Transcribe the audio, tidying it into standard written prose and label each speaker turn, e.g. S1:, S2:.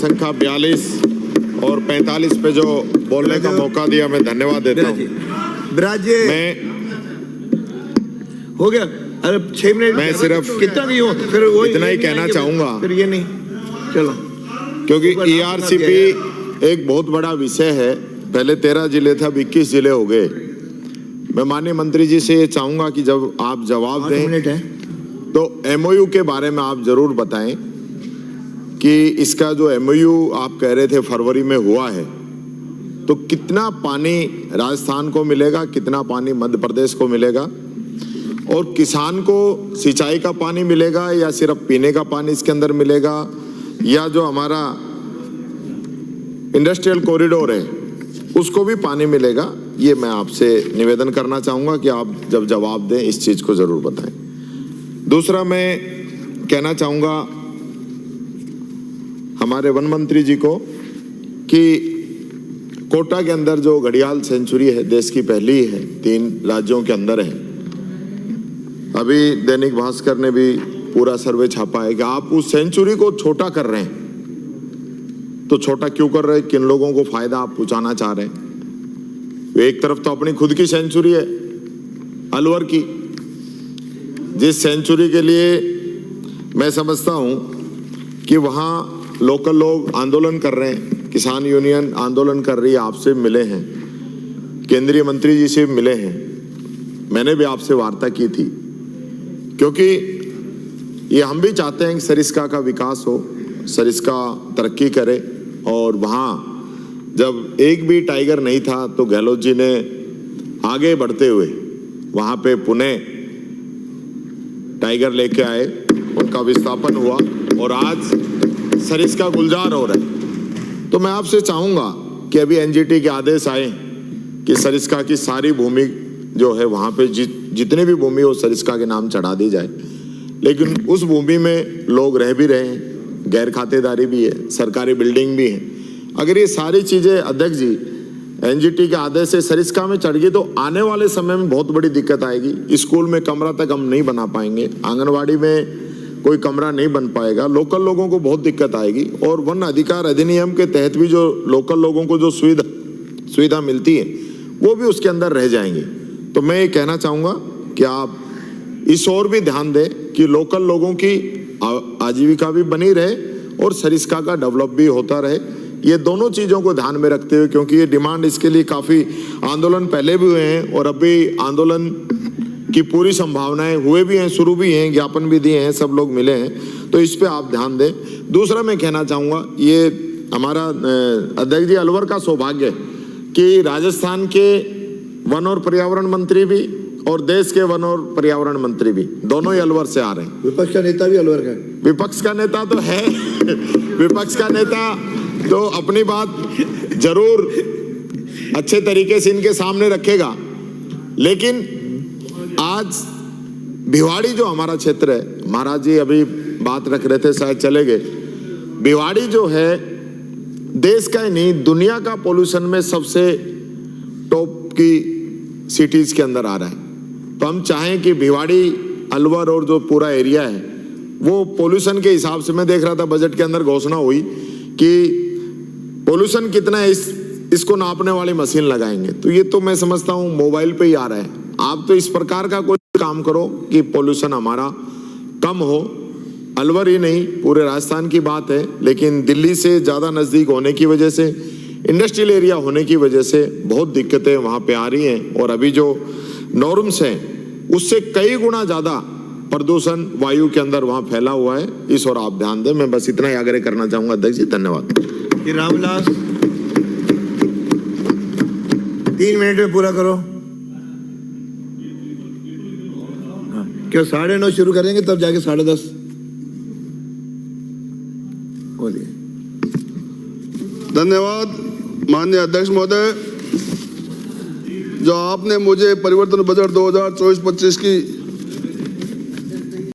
S1: संख्या 42 और 45 पे जो बोलने का मौका दिया, मैं धन्यवाद देता हूँ। मैं
S2: हो गया, अरे 6 मिनट
S1: मैं सिर्फ
S2: कितना नहीं हो, फिर वो
S1: इतना ही कहना चाहूंगा,
S2: फिर ये नहीं, चलो,
S1: क्योंकि ERCP एक बहुत बड़ा विषय है। पहले 13 जिले थे, अब 21 जिले हो गए। मैं माननीय मंत्री जी से ये चाहूंगा कि जब आप जवाब दें तो MOU के बारे में आप जरूर बताएं कि इसका जो MOU आप कह रहे थे फरवरी में हुआ है, तो कितना पानी राजस्थान को मिलेगा, कितना पानी मध्य प्रदेश को मिलेगा, और किसान को सिंचाई का पानी मिलेगा या सिर्फ पीने का पानी इसके अंदर मिलेगा, या जो हमारा इंडस्ट्रियल कॉरिडोर है उसको भी पानी मिलेगा। ये मैं आपसे निवेदन करना चाहूँगा कि आप जब जवाब दें इस चीज़ को ज़रूर बताएं। दूसरा मैं कहना चाहूँगा हमारे वन मंत्री जी को कि कोटा के अंदर जो घड़ियाल सेंचुरी है, देश की पहली है, 3 राज्यों के अंदर है। अभी दैनिक भास्कर ने भी पूरा सर्वे छापा है कि आप उस सेंचुरी को छोटा कर रहे हैं। तो छोटा क्यों कर रहे हैं? किन लोगों को फायदा आप पहुंचाना चाह रहे हैं? एक तरफ तो अपनी खुद की सेंचुरी है अलवर की, जिस सेंचुरी के लिए मैं समझता हूं कि वहां लोकल लोग आंदोलन कर रहे हैं, किसान यूनियन आंदोलन कर रही है, आपसे मिले हैं, केंद्रीय मंत्री जी से मिले हैं, मैंने भी आपसे वार्ता की थी, क्योंकि ये हम भी चाहते हैं कि सरिस्का का विकास हो, सरिस्का तरक्की करे। और वहाँ जब एक भी टाइगर नहीं था तो गहलोत जी ने आगे बढ़ते हुए वहाँ पे पुणे टाइगर लेके आए, उनका विस्थापन हुआ और आज सरिस्का गुलजार हो रहा है। तो मैं आपसे चाहूँगा कि अभी NGT के आदेश आए कि सरिस्का की सारी भूमि जो है वहाँ पे जितनी भी भूमि हो सरिस्का के नाम चढ़ा दी जाए, लेकिन उस भूमि में लोग रह भी रहे हैं, गैर खातेदारी भी है, सरकारी बिल्डिंग भी है। अगर ये सारी चीज़ें अध्यक्ष जी NGT के आदेश से सरिस्का में चढ़ गई तो आने वाले समय में बहुत बड़ी दिक्कत आएगी। स्कूल में कमरा तक हम नहीं बना पाएंगे, आंगनवाड़ी में कोई कमरा नहीं बन पाएगा, लोकल लोगों को बहुत दिक्कत आएगी। और वन अधिकार अधिनियम के तहत भी जो लोकल लोगों को जो सुविधा मिलती है वो भी उसके अंदर रह जाएंगी। तो मैं ये कहना चाहूँगा कि आप इस ओर भी ध्यान दें कि लोकल लोगों की आजीविका भी बनी रहे और सरिस्का का डेवलप भी होता रहे। ये दोनों चीज़ों को ध्यान में रखते हुए, क्योंकि ये डिमांड इसके लिए काफ़ी आंदोलन पहले भी हुए हैं और अभी आंदोलन की पूरी संभावनाएं हुए भी हैं, शुरू भी हैं, ज्ञापन भी दिए हैं, सब लोग मिले हैं, तो इस पे आप ध्यान दें। दूसरा मैं कहना चाहूँगा, ये हमारा अध्यक्ष जी अलवर का सौभाग्य है कि राजस्थान के वन और पर्यावरण मंत्री भी और देश के वन और पर्यावरण मंत्री भी दोनों ही अलवर से आ रहे हैं।
S2: विपक्ष का नेता भी अलवर का है।
S1: विपक्ष का नेता तो है विपक्ष का नेता तो अपनी बात जरूर अच्छे तरीके से इनके सामने रखेगा, लेकिन आज भिवाड़ी जो हमारा क्षेत्र है, महाराज जी अभी बात रख रहे थे, शायद चले गए। भिवाड़ी जो है देश का ही नहीं दुनिया का पोल्यूशन में सबसे टॉप की सिटीज के अंदर आ रहा है। तो हम चाहें कि भिवाड़ी, अलवर और जो पूरा एरिया है वो पोल्यूशन के हिसाब से, मैं देख रहा था बजट के अंदर घोषणा हुई कि पोल्यूशन कितना है इसको नापने वाली मशीन लगाएंगे। तो ये तो मैं समझता हूँ मोबाइल पे ही आ रहा है। आप तो इस प्रकार का कोई काम करो कि पोल्यूशन हमारा कम हो। अलवर ही नहीं पूरे राजस्थान की बात है, लेकिन दिल्ली से ज़्यादा नज़दीक होने की वजह से, इंडस्ट्रियल एरिया होने की वजह से बहुत दिक्कतें वहाँ पे आ रही हैं। और अभी जो नॉर्म्स हैं उससे कई गुना ज़्यादा प्रदूषण वायु के अंदर वहाँ फैला हुआ है। इस और आप ध्यान दें। मैं बस इतना ही आग्रह करना चाहूँगा अध्यक्ष जी, धन्यवाद।
S2: रामविलास 3 मिनट में पूरा करो। क्यों 9:30 शुरू करेंगे तब जाके 10:30 बोलिए।
S3: धन्यवाद माननीय अध्यक्ष महोदय, जो आपने मुझे परिवर्तन बजट 2024-25 की